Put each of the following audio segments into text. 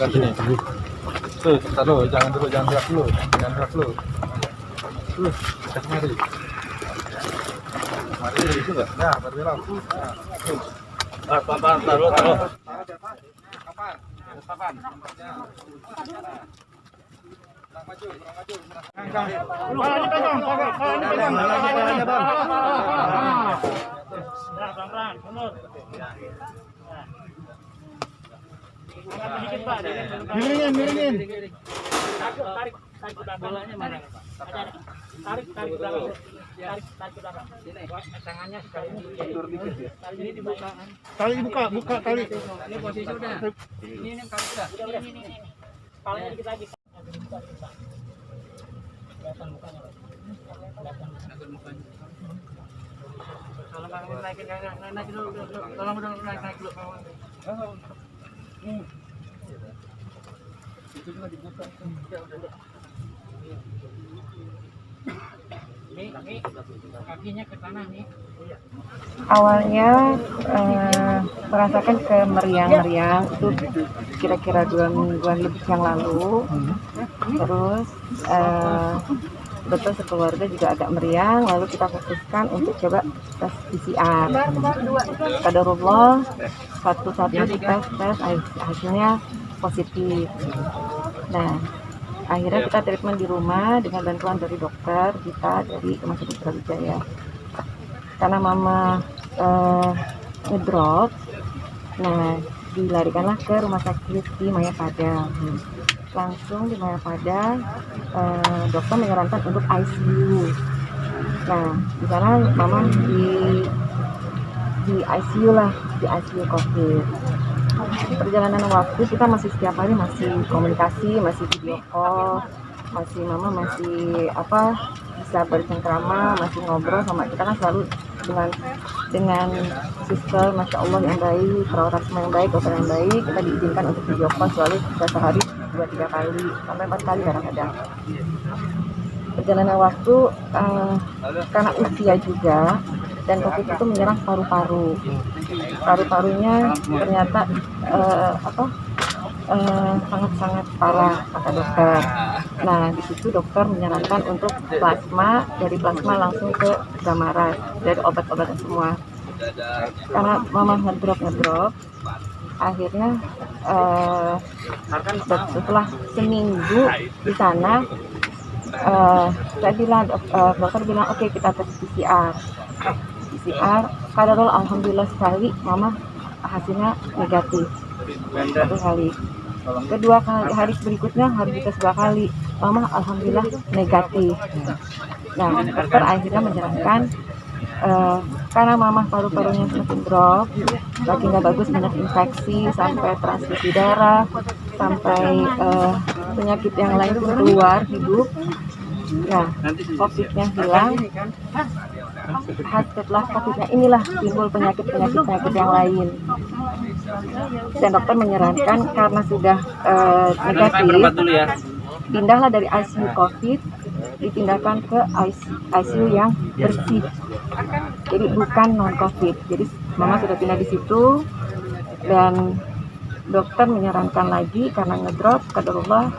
sebelah sini. Tuh, bentar dulu, jangan gerak dulu. Tuh, kita kemari. Kemari dari situ nggak? Nah, berbelok. Nah, tuh. Taruh. Kapan? Kapan? Maju. Pelan-pelan, mundur. Miringin. Tarik ke belakang. Mana? Tarik ke belakang. Tarik ke belakang. Sini. Tangannya sekali ini. Tali ini dibuka. Tali buka tali. Ini posisi udah. Ini kali sudah. Ini. Kepalanya dikit lagi. Kelihatan mukanya. Tolong kami naik dulu. Tolong naik dulu. Itu juga dibuka. Nih, kakinya ke tanah nih. Awalnya merasakan kemeriang-meriang itu kira-kira 2 mingguan lebih yang lalu. Terus betul sekeluarga juga agak meriang, lalu kita fokuskan untuk coba tes PCR. Qadarullah satu-satu tes hasilnya positif. Nah, akhirnya kita treatment di rumah dengan bantuan dari dokter kita dari Rumah Sakit Brawijaya. Karena mama ngedrop, nah dilarikanlah ke rumah sakit di Mayapada. Langsung di Mayapada, dokter menyarankan untuk ICU. Nah, di sana mama di ICU lah, di ICU COVID. Perjalanan waktu kita masih setiap hari masih komunikasi, masih video call, mama masih bisa bercengkrama, masih ngobrol sama kita kan selalu dengan suster, masya Allah yang baik, perawat semua yang baik, dokter yang baik. Kita diizinkan untuk video call selalu bisa sehari 2-3 kali sampai 4 kali kadang-kadang. Perjalanan waktu karena usia juga dan COVID itu menyerang paru-parunya ternyata sangat-sangat parah kata dokter. Nah, di situ dokter menyarankan untuk plasma, dari plasma langsung ke Gamaras, dari obat-obatan semua. Karena mama ngedrop, akhirnya setelah seminggu di sana, dokter bilang oke, kita tes PCR. Qadarullah alhamdulillah sekali, mama hasilnya negatif. Satu kali. Kedua kali, hari berikutnya harus dites 2 kali. Mama alhamdulillah negatif. Nah, dokter akhirnya menyarankan karena mama paru-parunya semakin drop, lagi nggak bagus, banyak infeksi, sampai transfusi darah, sampai penyakit yang lain keluar hidup. Nah, COVID-nya hilang. Setelah COVID-nya inilah timbul penyakit yang lain. Dan dokter menyarankan karena sudah negatif, pindahlah dari ICU COVID, dipindahkan ke ICU yang bersih. Jadi bukan non-COVID. Jadi mama sudah pindah di situ dan dokter menyarankan lagi karena ngedrop, qadarullah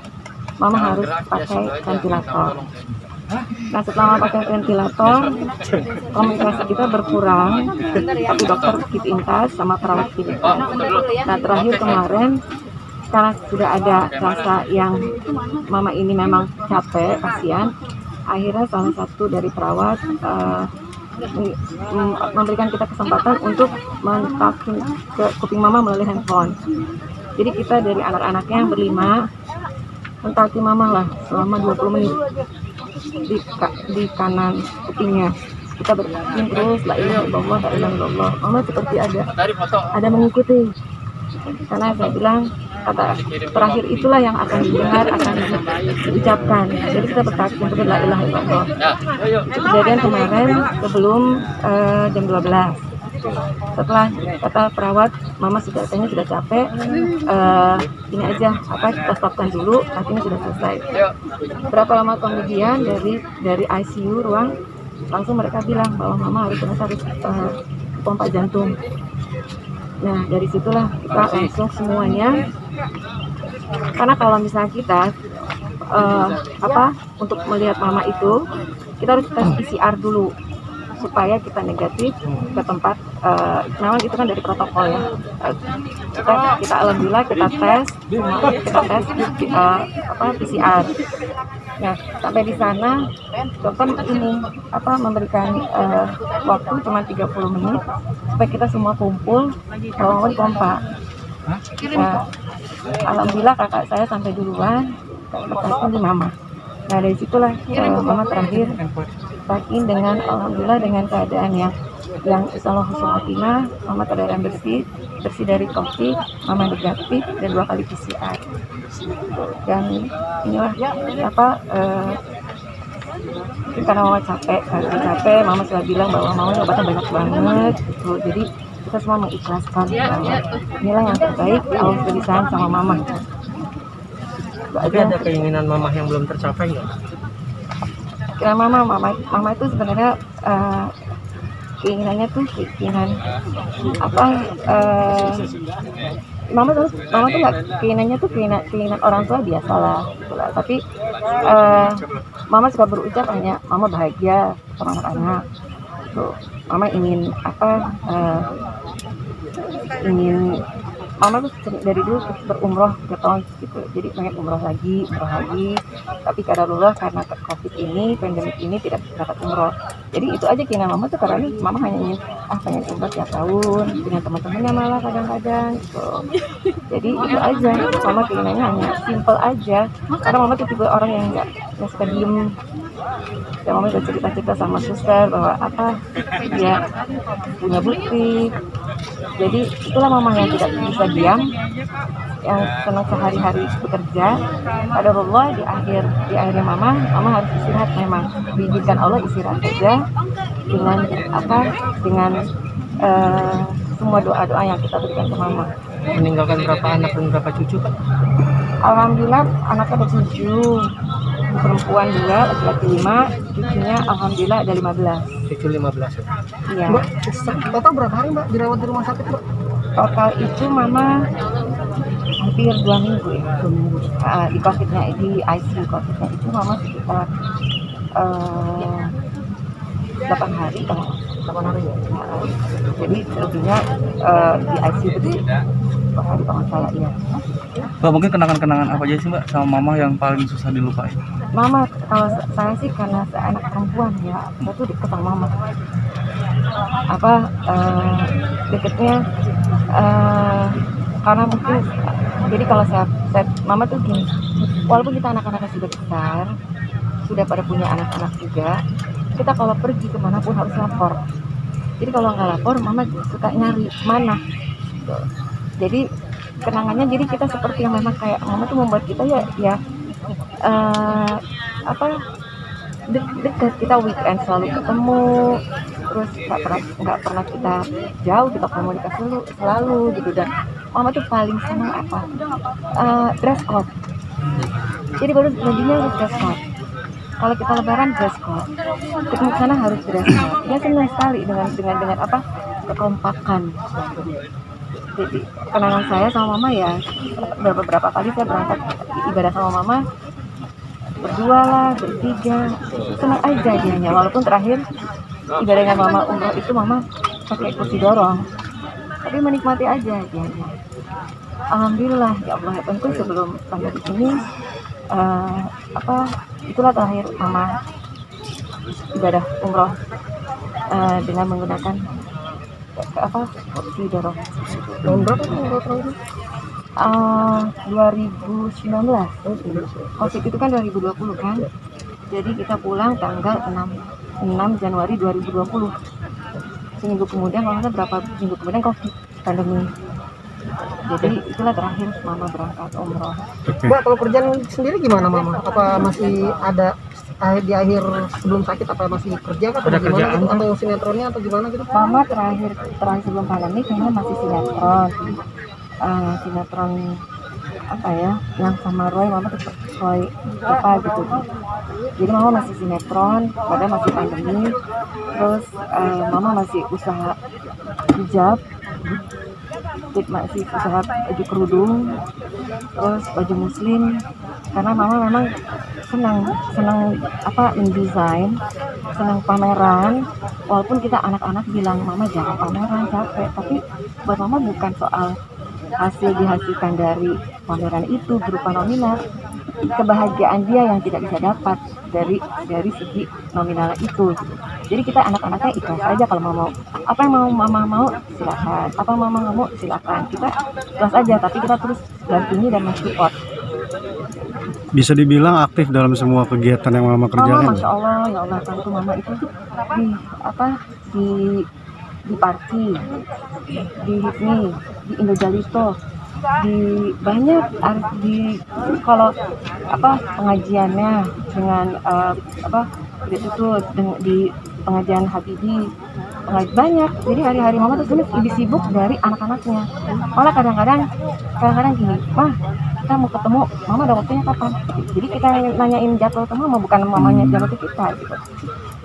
mama harus pakai ventilator. Nah, setelah mama pakai ventilator, komunikasi kita berkurang, tapi dokter keep in touch sama perawat kita. Nah, terakhir kemarin karena sudah ada rasa yang mama ini memang capek, kasihan, akhirnya salah satu dari perawat memberikan kita kesempatan untuk mentalking ke kuping mama melalui handphone. Jadi kita dari anak-anaknya yang berlima mentalking mama lah selama 20 menit di kanan kupingnya. Kita berpikir terus la ilaha illallah, la ilaha illallah. Mama seperti ada mengikuti. Karena saya bilang kata terakhir itulah yang akan didengar, akan diucapkan. Jadi kita bertakbir untuk la ilaha illallah. Kejadian kemarin sebelum jam 12. Setelah kata perawat, mama sudah capek, ini aja kita stopkan dulu, akhirnya sudah selesai. Berapa lama kemudian dari ICU ruang langsung mereka bilang bahwa mama harus pompa jantung. Nah, dari situlah kita langsung semuanya Karena kalau misalnya kita untuk melihat mama itu kita harus tes PCR dulu supaya kita negatif ke tempat memang itu kan dari protokol ya. Kita alhamdulillah kita tes PCR. Nah, sampai di sana dokter ini memberikan waktu cuma 30 menit supaya kita semua kumpul bangun kompak. Nah, alhamdulillah kakak saya sampai duluan, kakaknya di mama. Nah, dari situlah mama terakhir saking dengan alhamdulillah dengan keadaan yang insyaallah husnul khotimah, mama keadaan bersih dari COVID, mama negatif dan 2 kali PCR. Dan inilah mungkin karena mama capek, mama sudah bilang bahwa mama obatnya banyak banget gitu. Jadi kita semua mengikhlaskan bahwa inilah yang terbaik, Allah sudah sayang sama mama. Tapi ada keinginan mama yang belum tercapai nggak? Kira mama itu sebenarnya keinginannya tuh mama tuh nggak keinginannya tuh keinginan orang tua biasa lah gitu lah. Tapi mama suka berucap hanya mama bahagia sama anak-anak tuh. Mama ingin mama tuh dari dulu berumroh ke tahun gitu, jadi pengen umroh lagi. Tapi kadarullah karena COVID ini, pandemik ini tidak dapat umroh. Jadi itu aja keinginan mama tuh, karena mama hanya ingin pengen umroh tiap tahun dengan teman-temannya malah kadang-kadang gitu. Jadi itu aja, mama keinginannya hanya simple aja, karena mama tuh tipe orang yang nggak suka diem. Dan mama udah cerita sama suster bahwa dia punya bukti. Jadi itulah mama yang tidak bisa diam, yang senang sehari-hari bekerja. Qadarullah di akhirnya mama harus istirahat, memang diizinkan Allah istirahat saja dengan semua doa-doa yang kita berikan ke mama. Meninggalkan berapa anak dan berapa cucu, Pak? Alhamdulillah anaknya ada 7, perempuan 2, laki-laki 5, cucunya alhamdulillah ada 15. Cucu 15 ya? Iya. Mbak, total berapa hari Mbak dirawat di rumah sakit, Mbak? Total itu mama hampir 2 minggu ya. Di COVID-nya, di ICU COVID-nya itu mama sekitar 8 hari kalau 8 hari ya. Jadi selebihnya di ICU itu 2 hari kalau salah ya. Mbak, mungkin kenangan-kenangan apa aja sih Mbak sama mama yang paling susah dilupain? Mama, kalau saya sih karena saya anak perempuan ya, saya tuh deket sama mama. Deketnya karena mungkin jadi kalau saya mama tuh gini, walaupun kita anak-anaknya sudah besar, sudah pada punya anak-anak juga, kita kalau pergi kemanapun harus lapor. Jadi kalau nggak lapor, mama suka nyari mana gitu. Jadi kenangannya, jadi kita seperti yang memang kayak mama tuh membuat kita dekat. Kita weekend selalu ketemu, terus nggak pernah kita jauh, kita komunikasi selalu gitu. Dan mama tuh paling senang dress code. Jadi baru jadinya harus dress code. Kalau kita lebaran dress code, ketemu sana harus dress code. Dia senang sekali dengan kekompakan. Jadi kenangan saya sama mama ya, beberapa kali saya berangkat ibadah sama mama, berdua lah, bertiga, senang aja dianya. Walaupun terakhir ibadah dengan mama umroh itu mama pakai kursi dorong, tapi menikmati aja dianya. Alhamdulillah ya Allah. Tentu sebelum pandemi ini itulah terakhir mama ibadah umroh dengan menggunakan kursi dorong. Tahun berapa umroh terakhir? 2019. COVID itu kan 2020 kan. Jadi kita pulang tanggal 6 Januari 2020. Seminggu kemudian, kalau nggak berapa minggu kemudian COVID pandemi. Jadi itulah terakhir mama berangkat umroh. Mbak, kalau kerjaan sendiri gimana mama? Apa masih ada di akhir sebelum sakit, apa masih kerja atau gimana gitu? Atau sinetronnya atau gimana gitu? Mama terakhir sebelum pandemi kayaknya masih sinetron yang sama Roy, mama tetap Roy gitu. Jadi mama masih sinetron padahal masih pandemi. Terus mama masih usaha hijab jadi masih usaha baju kerudung, terus baju muslim, karena mama memang senang mendesain, senang pameran. Walaupun kita anak-anak bilang mama jangan pameran, capek, tapi buat mama bukan soal hasil dihasilkan dari pameran itu berupa nominal, kebahagiaan dia yang tidak bisa dapat dari segi nominal itu. Jadi kita anak-anaknya ikhlas aja, kalau mau apa yang mama mau silakan, apa mama nggak mau silakan, kita ikhlas aja, tapi kita terus dampingi dan mensupport. Bisa dibilang aktif dalam semua kegiatan yang mama kerjakan. Masya Allah, ya Allah, tentu mama itu di party, di HIPMI, di Indojalito, di banyak kalau pengajiannya dengan di pengajian Habibi, banyak. Jadi hari-hari mama tuh lebih sibuk dari anak-anaknya. Malah kadang-kadang gini, mah kita mau ketemu, mama ada waktunya kapan? Jadi kita nanyain jadwal ke mama, bukan mamanya jadwal ke kita gitu.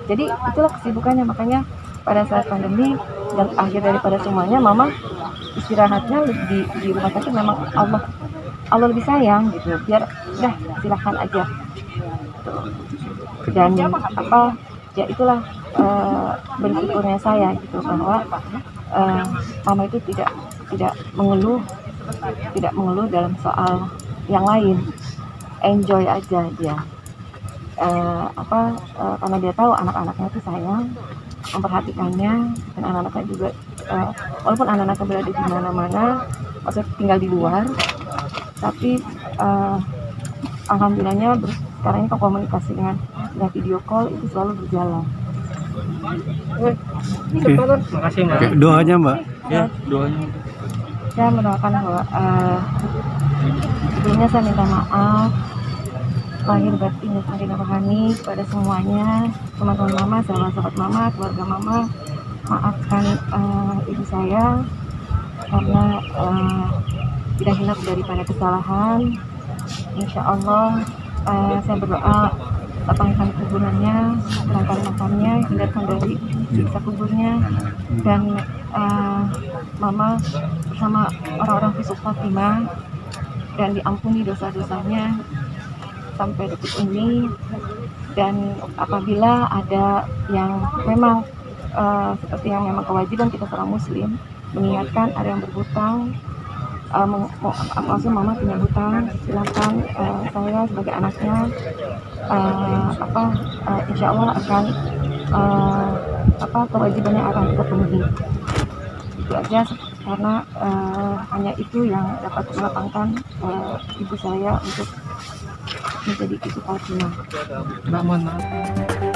Jadi itulah kesibukannya. Makanya pada saat pandemi dan akhir daripada semuanya, mama istirahatnya di rumah sakit. Memang Allah lebih sayang gitu, biar udah silahkan aja gitu. Dan ya itulah bersyukurnya saya gitu, bahwa mama itu tidak mengeluh dalam soal yang lain, enjoy aja dia, karena dia tahu anak-anaknya itu sayang, memperhatikannya, dan anak-anaknya juga walaupun anak-anaknya berada di mana-mana, maksudnya tinggal di luar, tapi alhamdulillahnya sekarang ini komunikasi dengan video call itu selalu berjalan. Terima kasih Mbak. Oke, doanya Mbak. Ya, doanya. Saya mendoakan bahwa sebelumnya saya minta maaf lahir batin dan rohani kepada semuanya, teman-teman mama, sahabat mama, keluarga mama. Maafkan ibu saya karena tidak hilaf daripada kesalahan. Insya Allah saya berdoa lapangkan kuburannya, terangkan makamnya, hindarkan dari siksa kuburnya, dan mama bersama orang-orang Husnul Khotimah dan diampuni dosa-dosanya sampai detik ini. Dan apabila ada yang memang seperti yang memang kewajiban kita seorang muslim, mengingatkan ada yang berhutang, maksud mama punya hutang, silakan saya sebagai anaknya insya Allah akan kewajibannya akan kita penuhi. Itu aja, karena hanya itu yang dapat melapangkan ibu saya untuk menjadi ibu Fatimah. Mohon maaf.